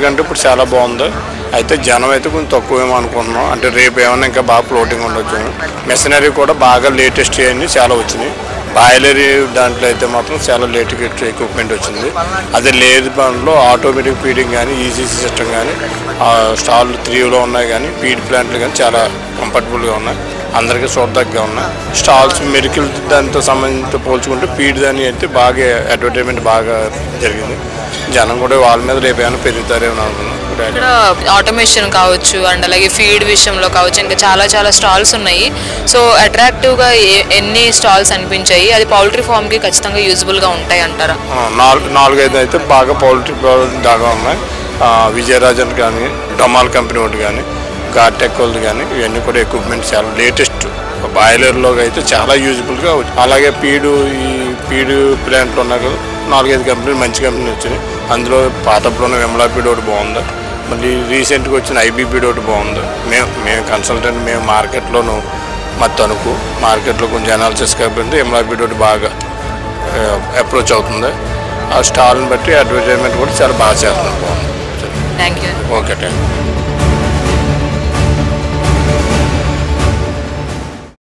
కంటే ఇప్పుడు చాలా బాగుంది. అయితే జనం అయితే కొంచెం తక్కువేమో అనుకుంటున్నాం. అంటే రేపు ఏమైనా ఇంకా బాగా ఫ్లోటింగ్ ఉండొచ్చు. మెషినరీ కూడా బాగా లేటెస్ట్ అయ్యి చాలా వచ్చినాయి. బాయిలరీ దాంట్లో అయితే మాత్రం చాలా లేటెస్ట్ ఎక్విప్మెంట్ వచ్చింది. అదే లేదు దాంట్లో ఆటోమేటిక్ ఫీడింగ్ కానీ ఈజీసీ సిస్టమ్ కానీ స్టాల్ 3లో ఉన్నాయి కానీ ఫీడ్ ప్లాంట్లు కానీ చాలా కంఫర్టబుల్గా ఉన్నాయి. అందరికీ చూడదగ్గగా ఉన్నాయి. స్టాల్స్ మెడికల్ దానితో సంబంధించి పోల్చుకుంటే ఫీడ్ దాని అయితే బాగా అడ్వర్టైజ్మెంట్ బాగా జరిగింది. జనం కూడా వాళ్ళ మీద రేపు ఏమైనా పెరుగుతారేమో అనుకున్నాం. ఇక్కడ ఆటోమేషన్ కావచ్చు అండ్ అలాగే ఫీడ్ విషయంలో కావచ్చు ఇంకా చాలా స్టాల్స్ ఉన్నాయి. సో అట్రాక్టివ్గా ఎన్ని స్టాల్స్ అనిపించాయి? అది పౌల్ట్రీ ఫామ్కి ఖచ్చితంగా యూజ్ఫుల్గా ఉంటాయి అంటారా? 4-5 అయితే బాగా పౌల్ట్రీ దాకా ఉన్నాయి. విజయరాజన్ కానీ డొమాల్ కంపెనీ ఒకటి కానీ గార్టెక్ వాళ్ళు కానీ ఇవన్నీ కూడా ఎక్విప్మెంట్ చాలా లేటెస్ట్. బాయిలర్లో అయితే చాలా యూజ్ఫుల్గా. అలాగే ఈ ఫీడ్ ప్లాంట్లు ఉన్నాయి కదా 4-5 కంపెనీలు మంచి కంపెనీలు వచ్చినాయి. అందులో పాతప్పుడున్న విమలా ఫీడ్ ఒకటి బాగుంది. మళ్ళీ రీసెంట్గా వచ్చిన ఐబీ ఫీడ్ ఒకటి బాగుంది. మేము కన్సల్టెంట్ మేము మార్కెట్లోనూ మా తణుకు మార్కెట్లో కొంచెం అనాలిసిస్ కాబట్టి విమలా ఫీడ్ ఒకటి బాగా అప్రోచ్ అవుతుంది. ఆ స్టాల్ని బట్టి అడ్వర్టైజ్మెంట్ కూడా చాలా బాగా చేస్తున్నాం. బాగుంది. Thank you. Okay, thank you.